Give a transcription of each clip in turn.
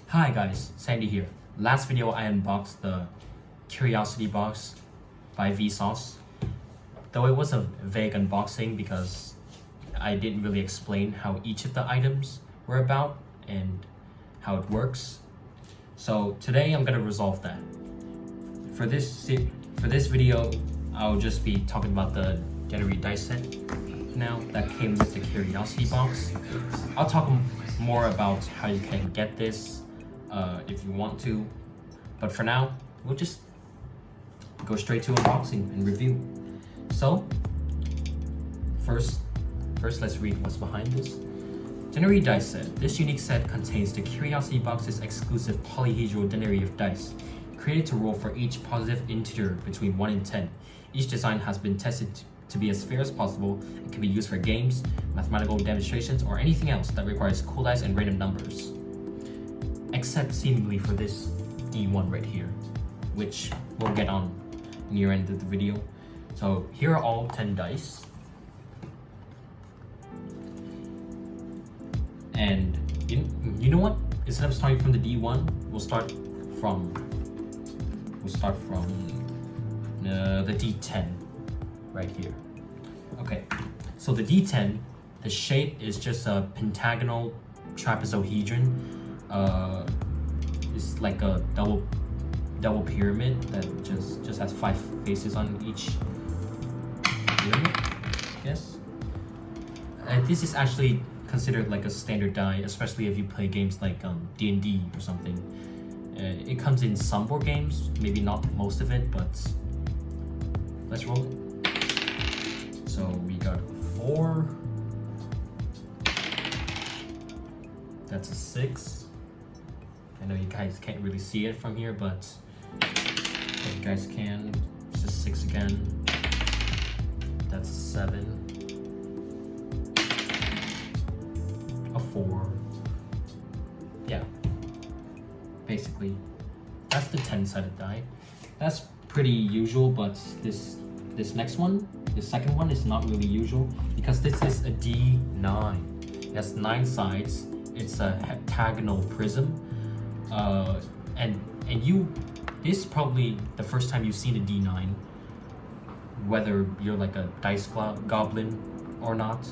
Hi guys, Sandy here. Last video I unboxed the Curiosity box by Vsauce. Though it was a vague unboxing because I didn't really explain how each of the items were about and how it works. So today I'm gonna resolve that. For this video, I'll just be talking about the DENARY dice set now that came with the Curiosity box. I'll talk more about how you can get this if you want to, but for now we'll just go straight to unboxing and review. So first let's read what's behind this. DENARY dice set. This unique set contains the Curiosity box's exclusive polyhedral DENARY of dice, created to roll for each positive integer between 1 and 10. Each design has been tested to be as fair as possible and can be used for games, mathematical demonstrations, or anything else that requires cool dice and random numbers. Except seemingly for this D1 right here, which we'll get on near end of the video. So here are all 10 dice. And you know what? Instead of starting from the D1, we'll start from the D10 right here. Okay, so the D10, the shape is just a pentagonal trapezohedron. It's like a double pyramid that just has 5 faces on each pyramid. Yes. This is actually considered like a standard die, especially if you play games like D&D or something. It comes in some board games, maybe not most of it, but let's roll it. So we got 4. That's a 6. I know you guys can't really see it from here, but if you guys can, it's just 6 again. That's 7. A 4. Yeah. Basically, that's the 10-sided die. That's pretty usual, but this next one, the second one, is not really usual because this is a D9. It has 9 sides. It's a heptagonal prism, and this is probably the first time you've seen a D9, whether you're like a dice goblin or not,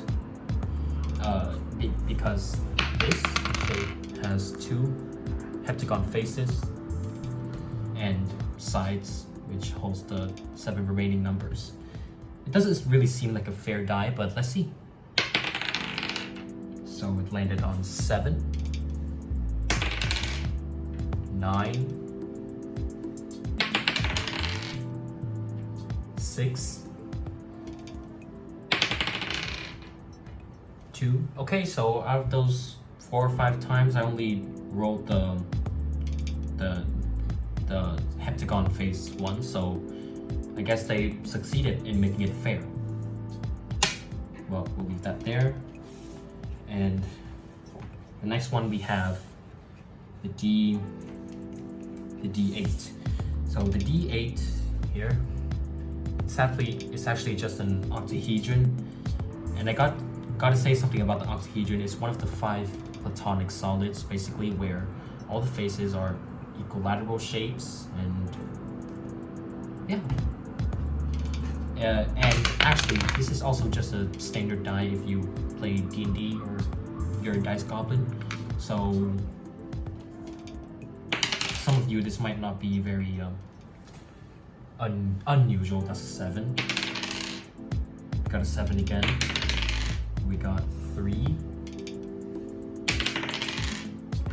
because this shape has 2 heptagon faces and sides, which holds the 7 remaining numbers. It doesn't really seem like a fair die, but let's see. So it landed on 7, 9, 6, 2. Okay, so out of those 4 or 5 times, I only rolled the heptagon face one, so I guess they succeeded in making it fair. Well, we'll leave that there. And the next one we have the D8. So the D8 here, sadly, it's actually just an octahedron. And I gotta say something about the octahedron. It's one of the 5 platonic solids, basically, where all the faces are equilateral shapes, and yeah. And actually, this is also just a standard die if you play D&D or you're a dice goblin. So some of you, this might not be very unusual. That's a 7. Got a 7 again. We got 3.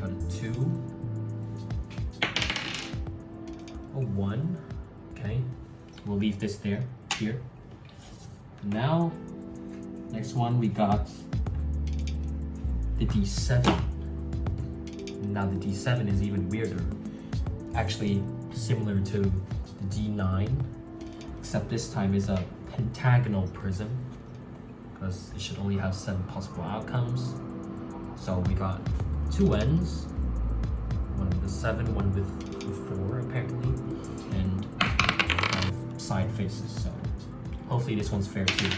Got a 2. A 1. Okay. We'll leave this here. Now, next one we got the D7. Now the D7 is even weirder. Actually similar to the D9, except this time is a pentagonal prism because it should only have 7 possible outcomes. So we got 2 ends, one with a 7, one with 4 apparently, and 5 side faces. So hopefully this one's fair too.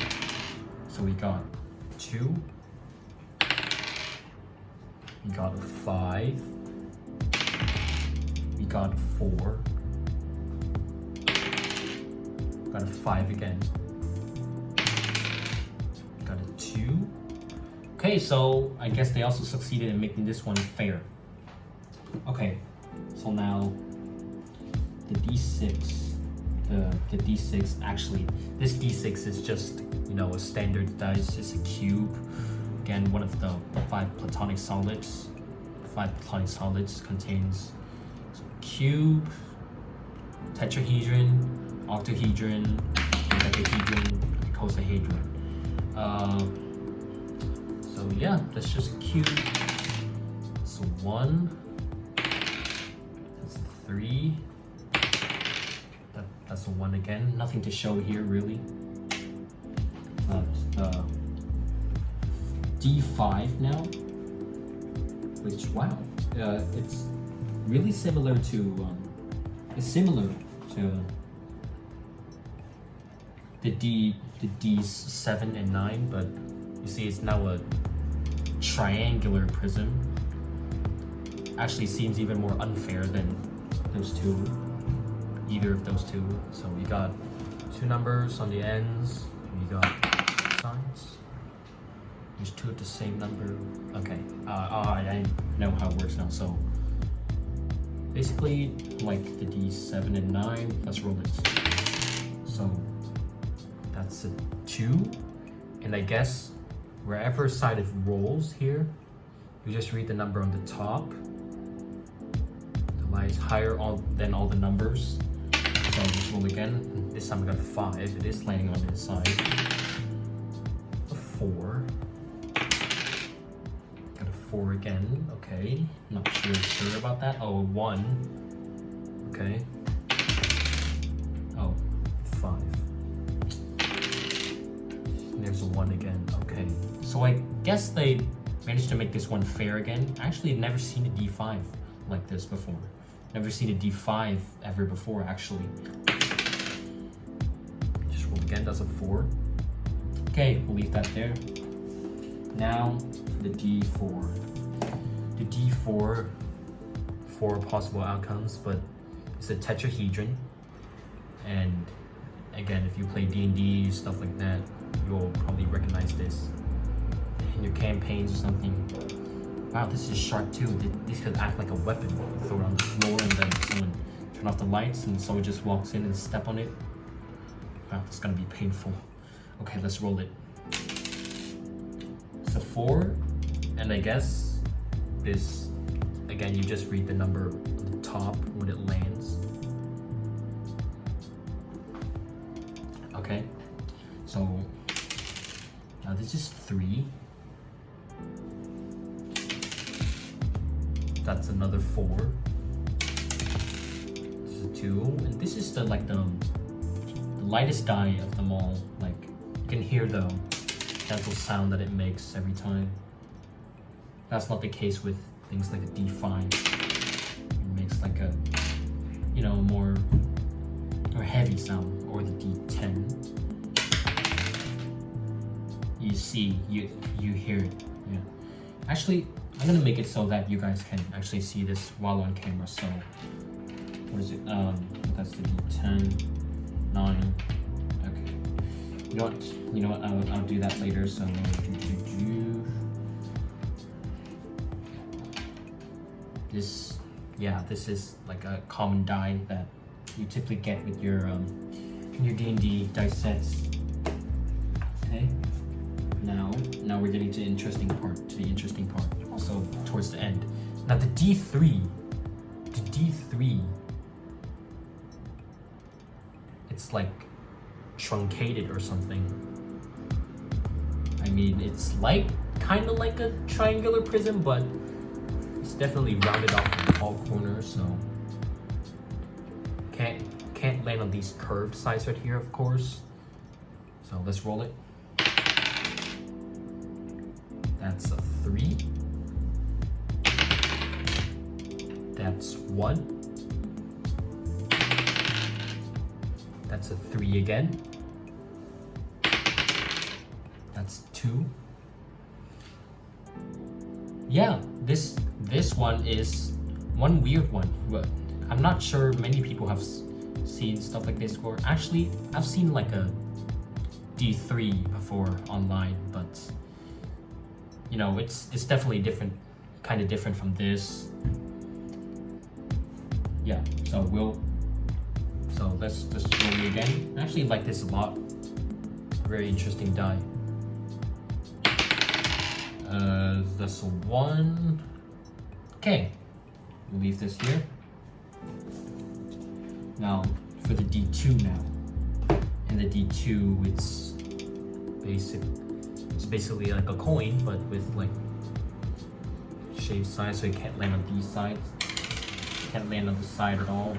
So we got 2, we got a 5, got a 4. Got a 5 again. Got a 2. Okay, so I guess they also succeeded in making this one fair. Okay, so now the D6, the D6, actually, this D6 is just, you know, a standard dice. It's a cube. Again, one of the 5 platonic solids. 5 platonic solids contains cube, tetrahedron, octahedron, dodecahedron, icosahedron. So yeah, that's just a cube. So 1, that's a 3, that's a 1 again. Nothing to show here really. D5 now, which wow, it's really similar to the D7 and 9, but you see it's now a triangular prism. Actually seems even more unfair than those two, either of those two. So we got 2 numbers on the ends, we got signs. There's 2 of the same number. Okay, I know how it works now. So basically, like the D7 and 9, let's roll it. So that's a 2, and I guess wherever side it rolls here, you just read the number on the top. The lie is higher than all the numbers. So I'll just roll again. This time I got a 5. It is landing on this side. A 4. 4 again, okay. Not sure about that. Oh, 1. Okay. Oh, 5. There's a 1 again, okay. So I guess they managed to make this one fair again. Actually, I've never seen a D5 like this before. Never seen a D5 ever before, actually. Just roll again, that's a 4. Okay, we'll leave that there. Now, the D4. The D4, 4 possible outcomes, but it's a tetrahedron. And again, if you play D&D, stuff like that, you'll probably recognize this in your campaigns or something. Wow, this is sharp too. This could act like a weapon. Throw it on the floor and then someone turn off the lights and someone just walks in and step on it. Wow, it's gonna be painful. Okay, let's roll it. It's a 4, and I guess this, again, you just read the number on the top when it lands. Okay, so now this is 3. That's another 4. This is a 2, and this is the lightest die of them all. Like, you can hear the gentle sound that it makes every time. That's not the case with things like a D5. It makes like a, you know, more heavy sound, or the D10. You see, you hear it. Yeah. Actually, I'm gonna make it so that you guys can actually see this while on camera. So, what is it? That's the D10, 9. Okay. You know what? I'll do that later. So. This is like a common die that you typically get with your D&D dice sets. Okay. Now we're getting to the interesting part. Also towards the end. Now the D3, it's like truncated or something. I mean, it's like kind of like a triangular prism, but it's definitely rounded off in all corners, so can't land on these curved sides right here, of course. So let's roll it. That's a 3. That's 1. That's a 3 again. That's 2. Yeah, this one is one weird one. I'm not sure many people have seen stuff like this, or actually I've seen like a D3 before online, but you know, it's definitely different, kind of different from this. Yeah, so let's just roll it again. I actually like this a lot. Very interesting die. That's a 1. Okay, we'll leave this here. Now for the D2 now. And the D2, it's basically like a coin, but with like shaved sides, so it can't land on these sides. It can't land on the side at all.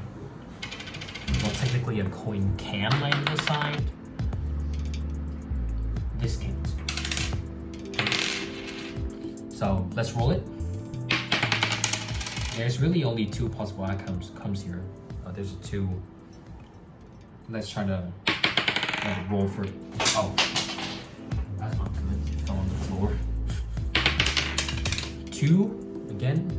Well, technically a coin can land on the side. This can't. So let's roll it. There's really only 2 possible outcomes here. There's a 2. Let's try to roll for. Oh, that's not good. It fell on the floor. 2 again.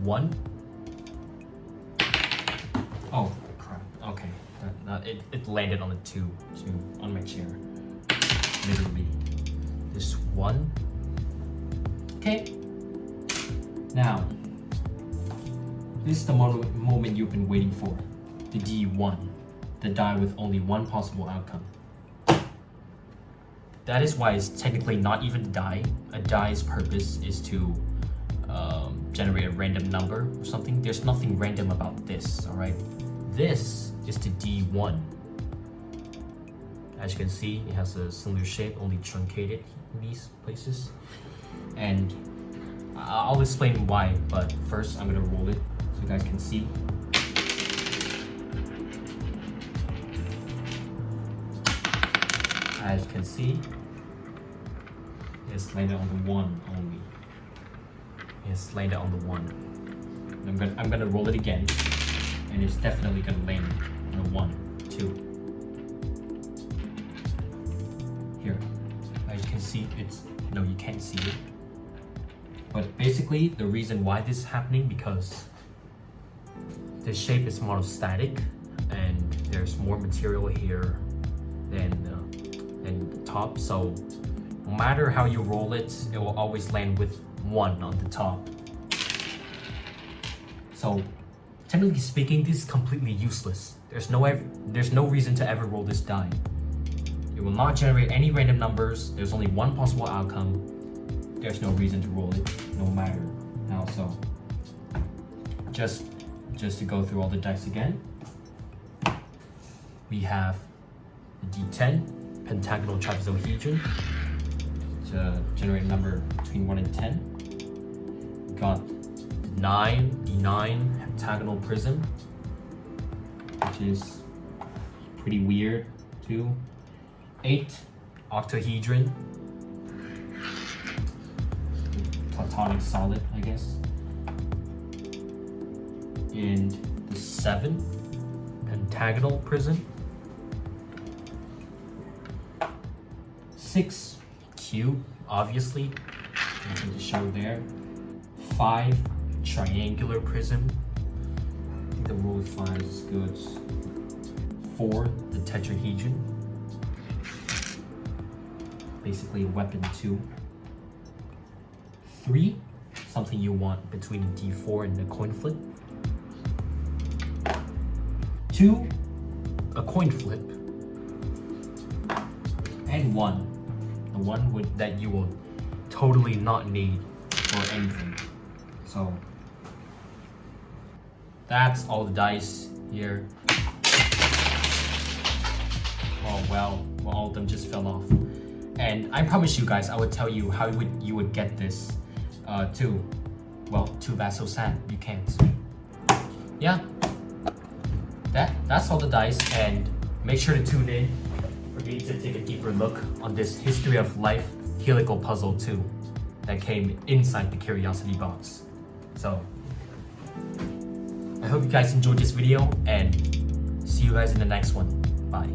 1. Oh crap. Okay, it landed on the 2 on my chair. Literally, this 1. Okay. Now, this is the moment you've been waiting for. The D1, the die with only 1 possible outcome. That is why it's technically not even a die. A die's purpose is to generate a random number or something. There's nothing random about this, all right? This is the D1. As you can see, it has a cylinder shape, only truncated in these places. And I'll explain why, but first I'm gonna roll it so you guys can see. As you can see, it's landed on the 1 only. It's landed on the 1. I'm gonna roll it again, and it's definitely gonna land on the 1, 2. Here, as you can see, no, you can't see it. But basically, the reason why this is happening because the shape is monostatic, and there's more material here than the top. So no matter how you roll it, it will always land with 1 on the top. So technically speaking, this is completely useless. There's no reason to ever roll this die. It will not generate any random numbers. There's only 1 possible outcome. There's no reason to roll it, no matter how. So just to go through all the dice again, we have the D10, pentagonal trapezohedron, to generate a number between 1 and 10. We got D9 heptagonal prism, which is pretty weird too. 8 octahedron, platonic solid, I guess. And the 7 pentagonal prism. 6 cube, obviously, nothing to show there. 5 triangular prism. I think the rule of 5 is good. 4 the tetrahedron. Basically weapon 2. 3 something you want between a D4 and a coin flip. 2 a coin flip. And 1. The one that you will totally not need for anything. So that's all the dice here. Oh well, all of them just fell off. And I promise you guys, I would tell you how you would get this too. Well, too bad, so sad, you can't. Yeah, that's all the dice, and make sure to tune in for me to take a deeper look on this History of Life helical puzzle too that came inside the curiosity box. So I hope you guys enjoyed this video, and see you guys in the next one. Bye.